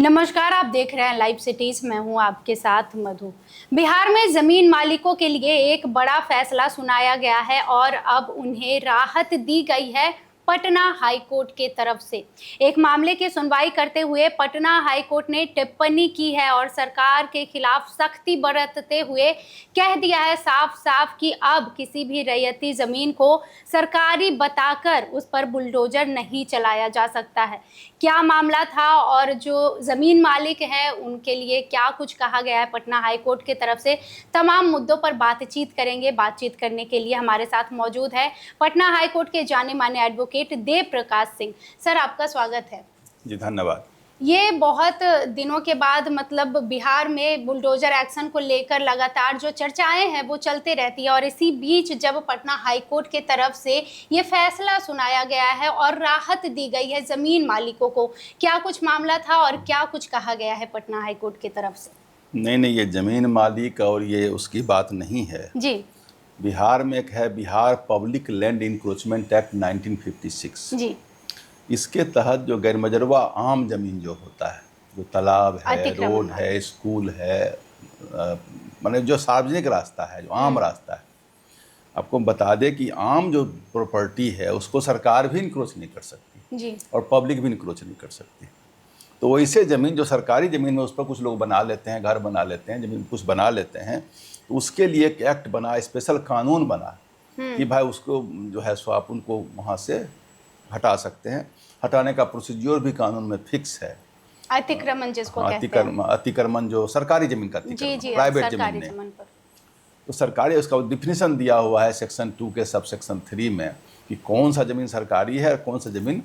नमस्कार, आप देख रहे हैं लाइव सिटीज। मैं हूं आपके साथ मधु। बिहार में जमीन मालिकों के लिए एक बड़ा फैसला सुनाया गया है और अब उन्हें राहत दी गई है पटना हाई कोर्ट के तरफ से। एक मामले की सुनवाई करते हुए पटना हाई कोर्ट ने टिप्पणी की है और सरकार के खिलाफ सख्ती बरतते हुए कह दिया है साफ साफ कि अब किसी भी रैयती जमीन को सरकारी बताकर उस पर बुलडोजर नहीं चलाया जा सकता है। क्या मामला था और जो जमीन मालिक हैं उनके लिए क्या कुछ कहा गया है पटना हाई कोर्ट की तरफ से, तमाम मुद्दों पर बातचीत करेंगे। बातचीत करने के लिए हमारे साथ मौजूद है पटना हाई कोर्ट के जाने माने एडवोकेट देव प्रकाश सिंह। सर, आपका स्वागत है। जी धन्यवाद। ये बहुत दिनों के बाद मतलब बिहार में बुलडोजर एक्शन को लेकर लगातार जो चर्चाएं हैं वो चलते रहती है और इसी बीच जब पटना हाई कोर्ट के तरफ से ये फैसला सुनाया गया है और राहत दी गई है जमीन मालिकों को, क्या कुछ मामला था और क्या कुछ कहा गया है पटना हाई कोर्ट की तरफ से? नहीं, ये जमीन मालिक और ये उसकी बात नहीं है जी। बिहार में एक है Bihar public land encroachment act 1956। जी। इसके तहत जो गैरमजरवा आम जमीन जो होता है, जो तालाब है, रोड है, स्कूल है, माने जो सार्वजनिक रास्ता है, जो आम रास्ता है, आपको बता दें कि आम जो प्रॉपर्टी है उसको सरकार भी इंक्रोच नहीं कर सकती जी। और पब्लिक भी इंक्रोच नहीं कर सकती। तो वैसे ज़मीन जो सरकारी ज़मीन में उस पर कुछ लोग बना लेते हैं, घर बना लेते हैं, ज़मीन कुछ बना लेते हैं, तो उसके लिए एक एक्ट बना, स्पेशल कानून बना कि भाई उसको जो है सो आप उनको वहाँ से हटा सकते हैं। हटाने का प्रोसीज्योर भी कानून में फिक्स है। अतिक्रमण जिसको कहते हैं। अतिक्रमण जो सरकारी ज़मीन का अतिक्रमण, प्राइवेट ज़मीन में, तो सरकारी उसका डिफिनीशन दिया हुआ है सेक्शन 2 के सब सेक्शन 3 में कि कौन सा ज़मीन सरकारी है और कौन सा ज़मीन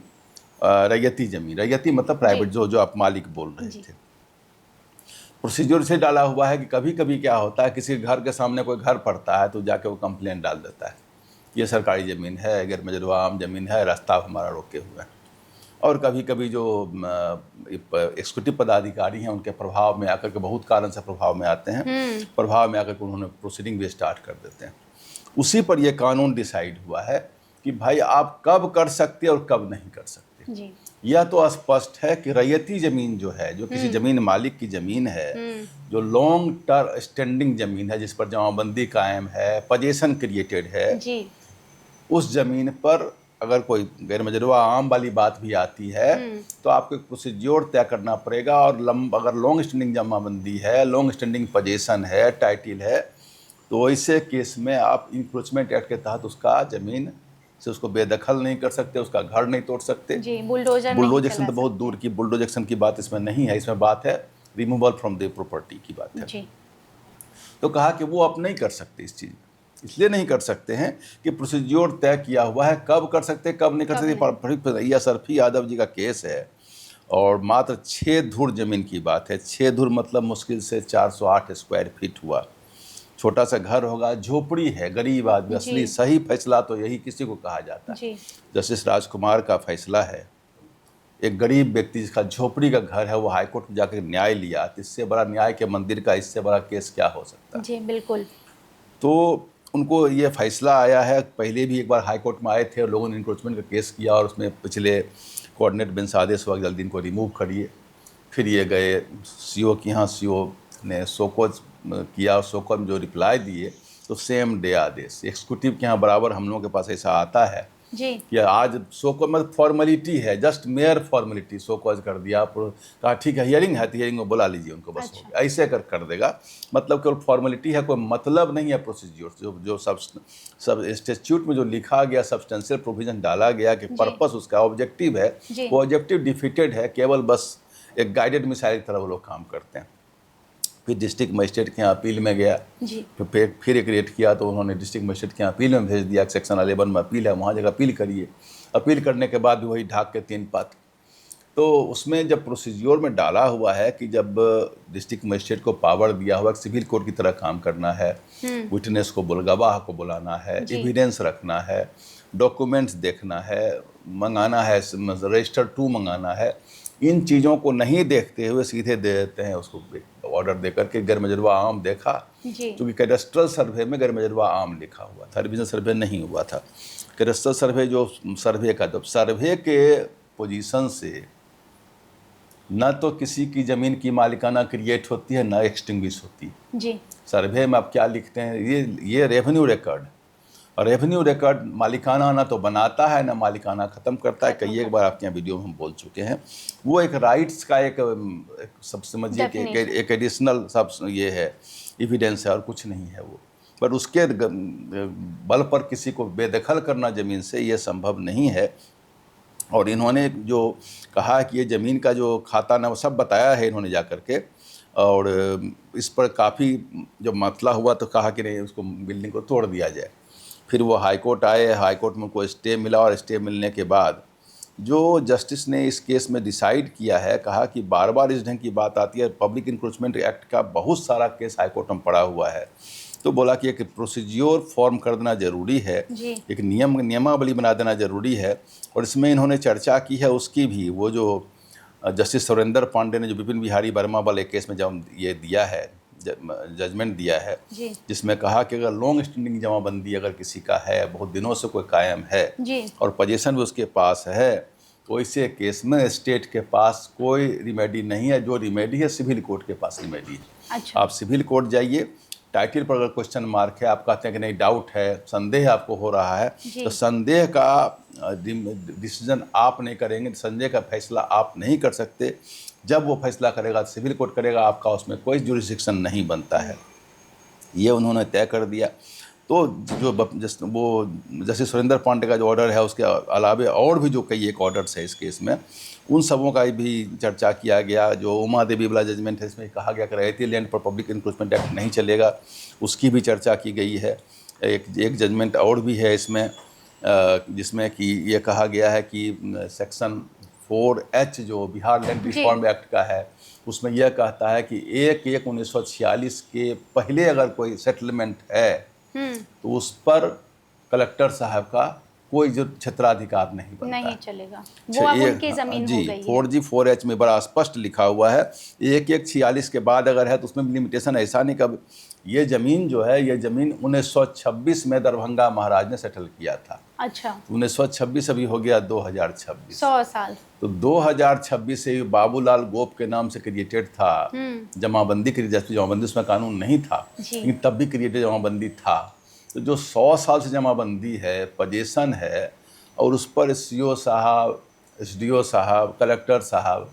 रैयती ज़मीन। रैयती मतलब प्राइवेट, जो आप मालिक बोल रहे थे। प्रोसीजर से डाला हुआ है कि कभी कभी क्या होता है, किसी घर के सामने कोई घर पड़ता है तो जाके वो कंप्लेंट डाल देता है, ये सरकारी ज़मीन है, गैरमजरवा आम ज़मीन है, रास्ता हमारा रोके हुए हैं। और कभी कभी जो एग्जीक्यूटिव पदाधिकारी हैं उनके प्रभाव में आकर के, बहुत कारण से प्रभाव में आते हैं, प्रभाव में आकर के उन्होंने प्रोसीडिंग भी स्टार्ट कर देते हैं। उसी पर यह कानून डिसाइड हुआ है कि भाई आप कब कर सकते और कब नहीं कर सकते। यह तो स्पष्ट है कि रैयती जमीन जो है, जो किसी जमीन मालिक की जमीन है, जो लॉन्ग टर्म स्टैंडिंग जमीन है, जिस पर जमाबंदी कायम है, पोजीशन क्रिएटेड है, उस जमीन पर अगर कोई गैरमजरवा आम वाली बात भी आती है तो आपको एक प्रोसीज्योर तय करना पड़ेगा। और अगर लॉन्ग स्टैंडिंग जमाबंदी है, लॉन्ग स्टैंडिंग पोजीशन है, टाइटिल है, तो ऐसे केस में आप इंक्रोचमेंट एक्ट के तहत उसका ज़मीन से उसको बेदखल नहीं कर सकते, उसका घर नहीं तोड़ सकते। जी, बुलडोजर तो बहुत दूर की बुलडोजेक्शन की बात इसमें नहीं है। इसमें बात है रिमूवल फ्रॉम द प्रॉपर्टी की बात है। जी। तो कहा कि वो आप नहीं कर सकते इस चीज़, इसलिए नहीं कर सकते हैं कि प्रोसीज्योर तय किया हुआ है, कब कर सकते कब नहीं कर सकते। यह सरफी यादव जी का केस है और मात्र 6 धुर जमीन की बात है। 6 धुर मतलब मुश्किल से 408 स्क्वायर फीट हुआ। छोटा सा घर होगा, झोपड़ी है, गरीब आदमी। असली सही फैसला तो यही किसी को कहा जाता है। जस्टिस राजकुमार का फैसला है, एक गरीब व्यक्ति जिसका झोपड़ी का घर है वो हाईकोर्ट में जाकर न्याय लिया। तो इससे बड़ा न्याय के मंदिर का इससे बड़ा केस क्या हो सकता है? जी बिल्कुल। तो उनको ये फैसला आया है। पहले भी एक बार हाईकोर्ट में आए थे और लोगों ने इंक्रोचमेंट का केस किया और उसमें पिछले कोऑर्डिनेट बेंच आदेश हुआ जल्दी इनको रिमूव करिए। फिर ये गए सीओ के यहाँ, सीओ ने शोकॉज किया और शोकॉज में जो रिप्लाई दिए तो सेम डे आदेश। एग्जीक्यूटिव के यहाँ बराबर हम लोगों के पास ऐसा आता है जी कि आज शोकॉज मतलब फॉर्मेलिटी है, जस्ट मेयर फॉर्मेलिटी, शोकॉज कर दिया, कहा ठीक है हियरिंग है तो हियरिंग में बुला लीजिए उनको, बस हो गया। ऐसे कर देगा, मतलब केवल फॉर्मेलिटी है, कोई मतलब नहीं है प्रोसीज्योर। जो सब स्टैट्यूट में जो लिखा गया, सब्सटेंशियल प्रोविजन डाला गया कि पर्पस उसका ऑब्जेक्टिव है, वो ऑब्जेक्टिव डिफीटेड है। केवल बस एक गाइडेड मिसाइल की तरह वो लोग काम करते हैं। फिर डिस्ट्रिक्ट मजिस्ट्रेट के यहाँ अपील में गया, फिर एक रेट किया तो उन्होंने डिस्ट्रिक्ट मजिस्ट्रेट के यहाँ अपील में भेज दिया। सेक्शन 11 में अपील है, वहाँ जगह अपील करिए। अपील करने के बाद भी वही ढाक के 3 पात। तो उसमें जब प्रोसीज्योर में डाला हुआ है कि जब डिस्ट्रिक्ट मजिस्ट्रेट को पावर दिया हुआ सिविल कोर्ट की तरह काम करना है, विटनेस को गवाह को बुलाना है, एविडेंस रखना है, डॉक्यूमेंट्स देखना है, मंगाना है, रजिस्टर 2 मंगाना है, इन चीज़ों को नहीं देखते हुए सीधे दे देते हैं उसको ऑर्डर दे करके। गैरमजरवा आम देखा क्योंकि कैडेस्ट्रल सर्वे में गैरमजरवा आम लिखा हुआ था, रिविजन सर्वे नहीं हुआ था। कैडेस्ट्रल सर्वे जो सर्वे का, जब सर्वे के पोजीशन से न तो किसी की ज़मीन की मालिकाना क्रिएट होती है, न एक्सटिंग्विश होती है जी। सर्वे में आप क्या लिखते हैं, ये रेवेन्यू रिकॉर्ड, और रेवेन्यू रिकॉर्ड मालिकाना ना तो बनाता है ना मालिकाना ख़त्म करता है। कई एक बार आपके यहाँ वीडियो में हम बोल चुके हैं। वो एक राइट्स का एक सब समझिए कि एक एडिशनल सब ये है, एविडेंस है और कुछ नहीं है वो। पर उसके बल पर किसी को बेदखल करना ज़मीन से ये संभव नहीं है। और इन्होंने जो कहा कि ये ज़मीन का जो खाता ना वो सब बताया है इन्होंने जा कर के, और इस पर काफ़ी जब मसला हुआ तो कहा कि नहीं उसको बिल्डिंग को तोड़ दिया जाए। फिर वो हाई कोर्ट आए, हाई कोर्ट में उनको स्टे मिला, और स्टे मिलने के बाद जो जस्टिस ने इस केस में डिसाइड किया है, कहा कि बार बार इस ढंग की बात आती है, पब्लिक इंक्रोचमेंट एक्ट का बहुत सारा केस हाई कोर्ट में पड़ा हुआ है, तो बोला कि एक प्रोसीज्योर फॉर्म कर देना ज़रूरी है, एक नियमावली बना देना ज़रूरी है। और इसमें इन्होंने चर्चा की है उसकी भी, वो जो जस्टिस सुरेंद्र पांडे ने जो विपिन बिहारी वर्मा वाले केस में जब ये दिया है जजमेंट दिया है, जिसमें कहा कि अगर लॉन्ग स्टैंडिंग जमाबंदी अगर किसी का है, बहुत दिनों से कोई कायम है और पोजीशन भी उसके पास है, तो ऐसे केस में स्टेट के पास कोई रिमेडी नहीं है। जो रिमेडी है सिविल कोर्ट के पास रिमेडी है। अच्छा। आप सिविल कोर्ट जाइए, टाइटल पर अगर क्वेश्चन मार्क है, आप कहते हैं कि नहीं डाउट है, संदेह आपको हो रहा है, तो संदेह का डिसीजन आप नहीं करेंगे, संदेह का फैसला आप नहीं कर सकते। जब वो फैसला करेगा सिविल कोर्ट करेगा, आपका उसमें कोई जुरिस्डिक्शन नहीं बनता है, ये उन्होंने तय कर दिया। तो जो वो जैसे सुरेंद्र पांडे का जो ऑर्डर है, उसके अलावा और भी जो कई एक ऑर्डर्स है इस केस में, उन सबों का भी चर्चा किया गया। जो उमा देवी वाला जजमेंट है, इसमें कहा गया कि रैयती लैंड पर पब्लिक इंक्रोचमेंट एक्ट नहीं चलेगा, उसकी भी चर्चा की गई है। एक जजमेंट और भी है इसमें, जिसमें कि ये कहा गया है कि सेक्शन 4H जो बिहार लैंड रिफॉर्म एक्ट का है, उसमें यह कहता है कि 1/1/1946 के पहले अगर कोई सेटलमेंट है तो उस पर कलेक्टर साहब का कोई जो क्षेत्राधिकार नहीं बनता, नहीं चलेगा, वो अब उनकी जमीन हो गई है। 4G/4H में बड़ा स्पष्ट लिखा हुआ है, 1/1/46 के बाद अगर है तो उसमें लिमिटेशन ऐसा नहीं। कब ये ज़मीन जो है, ये ज़मीन 1926 में दरभंगा महाराज ने सेटल किया था। अच्छा। 1926 अभी हो गया 2026, 100 साल। तो 2026 से बाबूलाल गोप के नाम से क्रिएटेड था जमाबंदी, जमाबंदी उसमें कानून नहीं था, लेकिन तब भी क्रिएटेड जमाबंदी था। तो जो 100 साल से जमाबंदी है, पोजीशन है, और उस पर CO साहब, SDO साहब, कलेक्टर साहब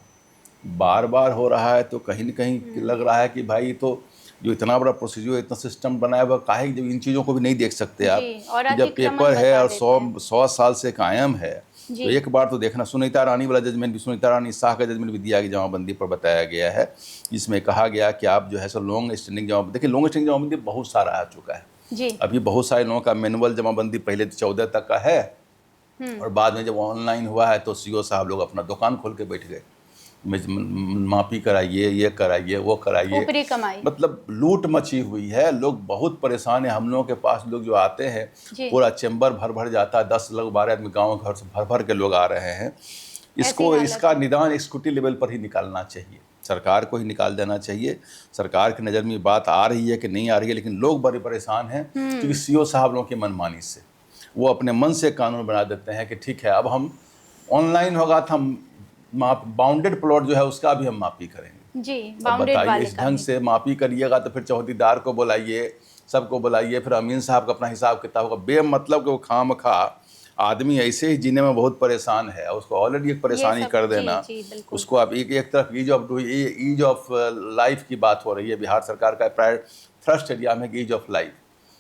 बार बार हो रहा है, तो कहीं न कहीं लग रहा है कि भाई तो जो इतना बड़ा प्रोसीजर, इतना सिस्टम बनाया हुआ, काहे जब इन चीज़ों को भी नहीं देख सकते आप, जब पेपर है और 100 साल से कायम है, तो एक बार तो देखना। सुनीता रानी वाला जजमेंट भी, सुनीता रानी शाह का जजमेंट भी दिया गया, जमाबंदी पर बताया गया है, जिसमें कहा गया कि आप जो है सो लॉन्ग स्टैंडिंग जमाबंदी, देखिए लॉन्ग स्टैंडिंग जमाबंदी बहुत सारा आ चुका है जी। अभी बहुत सारे लोगों का मैनुअल जमाबंदी पहले तो 14 तक का है, और बाद में जब ऑनलाइन हुआ है तो CO साहब लोग अपना दुकान खोल के बैठ गए, मापी कराइए, ये कराइए, वो कराइए, मतलब लूट मची हुई है। लोग बहुत परेशान है। हम लोगों के पास लोग जो आते हैं, पूरा चैम्बर भर भर जाता है, 10 लोग 12 आदमी गाँव घर से भर भर के लोग आ रहे हैं। इसका निदान एक्सिक्यूटिव लेवल पर ही निकालना चाहिए, सरकार को ही निकाल देना चाहिए। सरकार की नज़र में बात आ रही है कि नहीं आ रही है, लेकिन लोग बड़े परेशान हैं क्योंकि CO साहब लोगों की मनमानी से वो अपने मन से कानून बना देते हैं कि ठीक है, अब हम ऑनलाइन होगा तो हम बाउंडेड प्लॉट जो है उसका भी हम मापी करेंगे जी। बताइए, इस ढंग से मापी करिएगा तो फिर चौकीदार को बुलाइए, सबको बुलाइए, फिर अमीन साहब का अपना हिसाब किताब होगा। बेमतलब कि वो खामखा आदमी ऐसे ही जीने में बहुत परेशान है, उसको ऑलरेडी एक परेशानी कर देना। उसको अब एक तरफ ईज ऑफ लाइफ की बात हो रही है, बिहार सरकार का प्राइवेट थ्रस्ट एरिया में ease of life,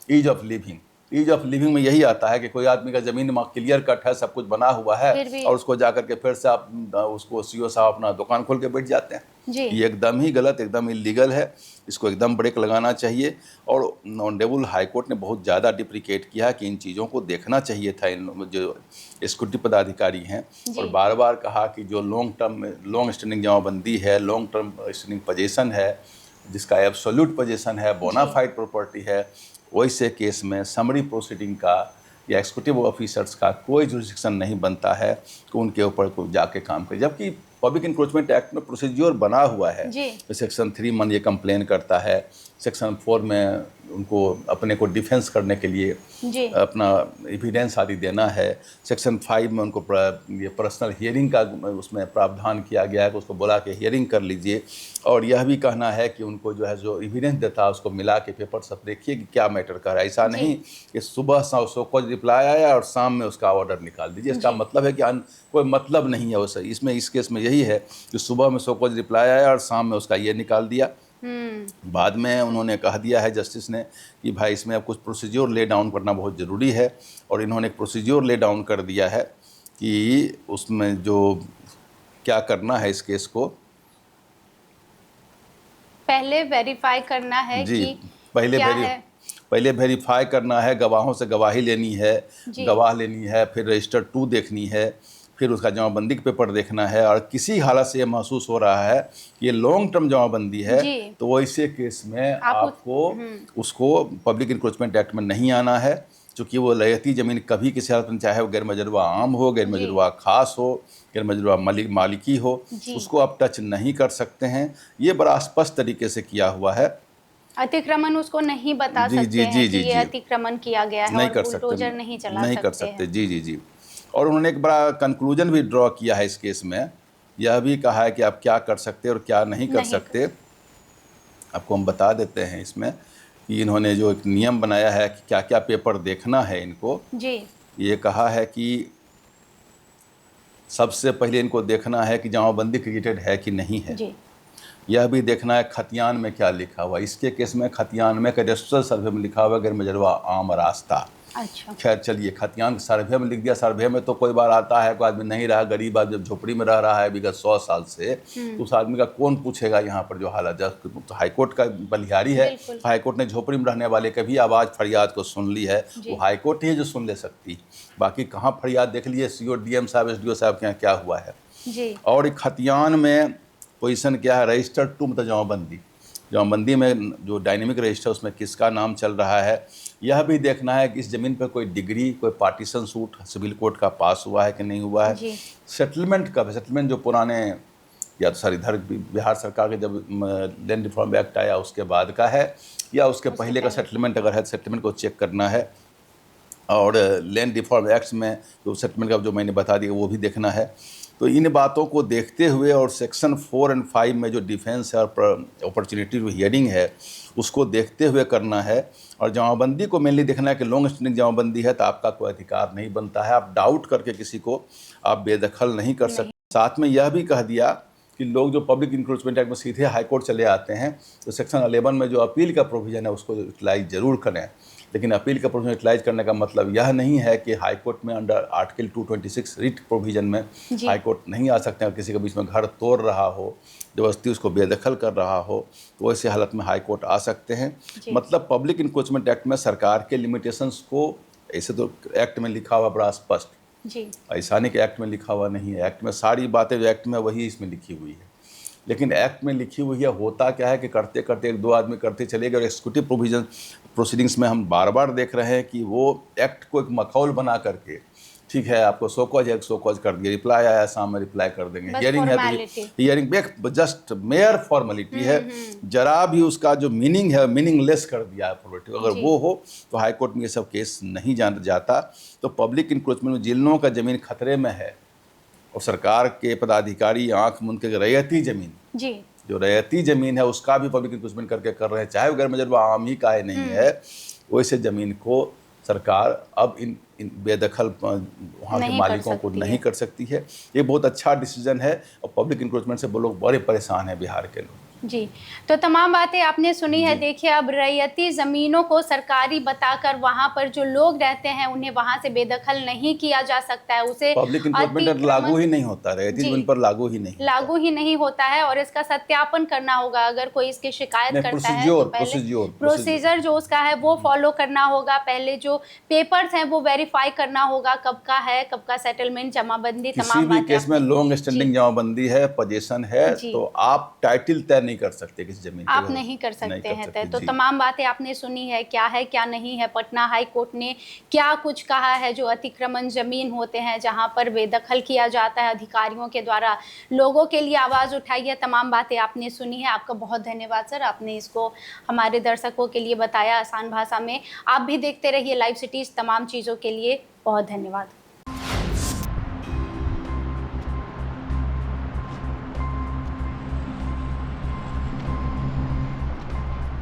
ease of living. Ease of living में यही आता है कि कोई आदमी का ज़मीन में क्लियर कट है, सब कुछ बना हुआ है, और उसको जा करके फिर से आप उसको CO साहब अपना दुकान खोल के बैठ जाते हैं जी। ये एकदम ही गलत, एकदम इलीगल है, इसको एकदम ब्रेक लगाना चाहिए। और ऑनरेबल हाई कोर्ट ने बहुत ज़्यादा डिप्रिकेट किया कि इन चीज़ों को देखना चाहिए था इन जो एक्सिक्यूटिव पदाधिकारी हैं, और बार बार कहा कि जो लॉन्ग स्टैंडिंग जमाबंदी है, लॉन्ग टर्म स्टैंडिंग पोजीशन है, जिसका एब्सोल्यूट पोजीशन है, बोनाफाइड प्रॉपर्टी है, वैसे केस में समरी प्रोसीडिंग का या एक्सिक्यूटिव ऑफिसर्स का कोई जुरिस्डिक्शन नहीं बनता है कि उनके ऊपर कोई जाके काम करे। जबकि पब्लिक इंक्रोचमेंट एक्ट में प्रोसीज्योर बना हुआ है, सेक्शन 3 में ये कंप्लेन करता है, सेक्शन 4 में उनको अपने को डिफेंस करने के लिए अपना एविडेंस आदि देना है। सेक्शन 5 में उनको ये पर्सनल हियरिंग का उसमें प्रावधान किया गया है कि उसको बुला के हियरिंग कर लीजिए, और यह भी कहना है कि उनको जो है जो एविडेंस देता है उसको मिला के पेपर सब देखिए कि क्या मैटर कर रहा है। ऐसा नहीं कि सुबह सो रिप्लाई आया और शाम में उसका ऑर्डर निकाल दीजिए। इसका मतलब है कि कोई मतलब नहीं है उसे। इसमें इस केस में यही है कि सुबह में सो रिप्लाई आया और शाम में उसका ये निकाल दिया। बाद में उन्होंने कह दिया है जस्टिस ने कि भाई इसमें अब कुछ प्रोसीज्योर ले डाउन करना बहुत ज़रूरी है, और इन्होंने एक प्रोसीज्योर ले डाउन कर दिया है कि उसमें जो क्या करना है इस केस को पहले वेरीफाई करना है जी, कि पहले वेरीफाई करना है, गवाहों से गवाही लेनी है, गवाह लेनी है, फिर रजिस्टर 2 देखनी है, फिर उसका जमाबंदी का पेपर देखना है। और किसी हालत से ये महसूस हो रहा है कि ये लॉन्ग टर्म जमाबंदी है तो वैसे केस में आपको उसको पब्लिक इंक्रोचमेंट एक्ट में नहीं आना है, क्योंकि वो रैयती ज़मीन कभी किसी हालत में, चाहे वो गैर मजरूबा आम हो, गैर मजरूबा खास हो, गैर मजरूबा मालिकी हो, उसको आप टच नहीं कर सकते हैं। ये बड़ा स्पष्ट तरीके से किया हुआ है। अतिक्रमण उसको नहीं बता सकते हैं कि ये अतिक्रमण किया गया है, नहीं और कर सकते, बुलडोजर नहीं चला नहीं कर सकते। जी। और उन्होंने एक बड़ा कंक्लूजन भी ड्रॉ किया है इस केस में, यह भी कहा है कि आप क्या कर सकते और क्या नहीं कर सकते। आपको हम बता देते हैं इसमें कि इन्होंने जो एक नियम बनाया है कि क्या क्या पेपर देखना है इनको जी। ये कहा है कि सबसे पहले इनको देखना है कि जमाबंदी क्रिएटेड है कि नहीं है जी। यह भी देखना है खतियान में क्या लिखा हुआ। इसके केस में खतियान में कैडेस्ट्रल सर्वे में लिखा हुआ गैर मजरूबा आम रास्ता। अच्छा। खैर चलिए, खतियान सर्वे में लिख दिया। सर्वे में तो कोई बार आता है, कोई आदमी नहीं रहा, गरीब आदमी जब झोपड़ी में रह रहा है विगत 100 साल से, तो उस आदमी का कौन पूछेगा यहाँ पर जो हालत है। तो हाईकोर्ट का बलिहारी है, हाईकोर्ट ने झोपड़ी में रहने वाले का भी आवाज़ फरियाद को सुन ली है। वो हाईकोर्ट ही है जो सुन ले सकती, बाकी कहाँ फरियाद देख लीजिए CO DM साहब SDO साहब के यहाँ क्या हुआ है जी। और एक खतियान में पोजीशन क्या है, रजिस्टर 2 मतलब जमाबंदी में जो डायनेमिक रजिस्टर उसमें किसका नाम चल रहा है। यह भी देखना है कि इस ज़मीन पर कोई डिग्री, कोई पार्टीशन सूट सिविल कोर्ट का पास हुआ है कि नहीं हुआ है। सेटलमेंट कब है, सेटलमेंट जो पुराने या तो सर इधर बिहार सरकार के जब लैंड रिफॉर्म एक्ट आया उसके बाद का है, या उसके पहले का सेटलमेंट अगर है सेटलमेंट को चेक करना है। और लैंड रिफॉर्म एक्ट्स में जो सेटलमेंट का जो मैंने बता दिया वो भी देखना है। तो इन बातों को देखते हुए और सेक्शन 4 और 5 में जो डिफेंस है और अपॉर्चुनिटी हियरिंग है उसको देखते हुए करना है। और जमाबंदी को मेनली देखना है कि लॉन्ग स्टैंडिंग जमाबंदी है तो आपका कोई अधिकार नहीं बनता है, आप डाउट करके किसी को आप बेदखल नहीं कर सकते। साथ में यह भी कह दिया कि लोग जो पब्लिक इंक्रोचमेंट एक्ट में सीधे हाईकोर्ट चले आते हैं तो सेक्शन 11 में जो अपील का प्रोविज़न है उसको यूटिलाइज ज़रूर करें। लेकिन अपील का प्रोविजन यूटिलाइज करने का मतलब यह नहीं है कि हाईकोर्ट में अंडर आर्टिकल 226 रिट प्रोविजन में हाईकोर्ट नहीं आ सकते हैं। किसी के बीच में घर तोड़ रहा हो, जबरदस्ती उसको बेदखल कर रहा हो, तो ऐसी हालत में हाईकोर्ट आ सकते हैं। मतलब पब्लिक इंक्रोचमेंट एक्ट में सरकार के लिमिटेशंस को ऐसे तो एक्ट में लिखा हुआ बड़ा स्पष्ट जी, ऐसा नहीं कि एक्ट में लिखा हुआ नहीं है। एक्ट में सारी बातें जो एक्ट में वही इसमें लिखी हुई है, लेकिन एक्ट में लिखी हुई है होता क्या है कि करते करते 1-2 आदमी करते चले गए। और एक्सिक्यूटिव प्रोविजन प्रोसीडिंग्स में हम बार बार देख रहे हैं कि वो एक्ट को एक मखौल बना करके, ठीक है आपको शोकॉज है, शोकॉज कर दिया, रिप्लाई आया शाम में रिप्लाई कर देंगे, हियरिंग है तो हियरिंग जस्ट मेयर फॉर्मेलिटी है, जरा भी उसका जो मीनिंग है मीनिंगलेस कर दिया है फॉर्मेलिटी। अगर वो हो तो हाईकोर्ट में ये सब केस नहीं जाता। तो पब्लिक इंक्रोचमेंट में जिन लोगों का ज़मीन खतरे में है और सरकार के पदाधिकारी आंख मूंद के रैयती ज़मीन जी, जो रैयती ज़मीन है उसका भी पब्लिक इंक्रोचमेंट करके कर रहे हैं, चाहे वो गैर मजरूबा आम ही का है नहीं है, वैसे ज़मीन को सरकार अब इन बेदखल वहाँ के मालिकों को नहीं कर सकती है। ये बहुत अच्छा डिसीजन है और पब्लिक इंक्रोचमेंट से वो लोग बड़े परेशान हैं बिहार के लोग जी। तो तमाम बातें आपने सुनी है। देखिए अब रैयती ज़मीनों को सरकारी बताकर वहाँ पर जो लोग रहते हैं उन्हें वहाँ से बेदखल नहीं किया जा सकता है, उसे पब्लिक इंक्रोचमेंट लागू ही नहीं होता, रैयती ज़मीन पर लागू ही नहीं होता है। और इसका सत्यापन करना होगा, अगर कोई इसकी शिकायत करता है तो पहले प्रोसीजर जो उसका है वो फॉलो करना होगा। पहले जो पेपर्स हैं वो वेरीफाई करना होगा, कब का है, कब का सेटलमेंट, जमाबंदी, तमाम किसी भी केस में लॉन्ग स्टैंडिंग जमाबंदी है, पोजीशन है, तो आप टाइटल तय नहीं कर सकते किसी जमीन आप नहीं कर सकते हैं तय। तो तमाम बातें आपने सुनी है क्या नहीं है। पटना हाई कोर्ट ने क्या कुछ कहा है, जो अतिक्रमण जमीन होते हैं जहां पर बेदखल किया जाता है अधिकारियों के द्वारा, लोगों के लिए आवाज़ उठाई है, तमाम बातें आपने सुनी है। आपका बहुत धन्यवाद सर, आपने इसको हमारे दर्शकों के लिए बताया आसान भाषा में। आप भी देखते रहिए लाइव सिटीज़, तमाम चीज़ों के लिए बहुत धन्यवाद।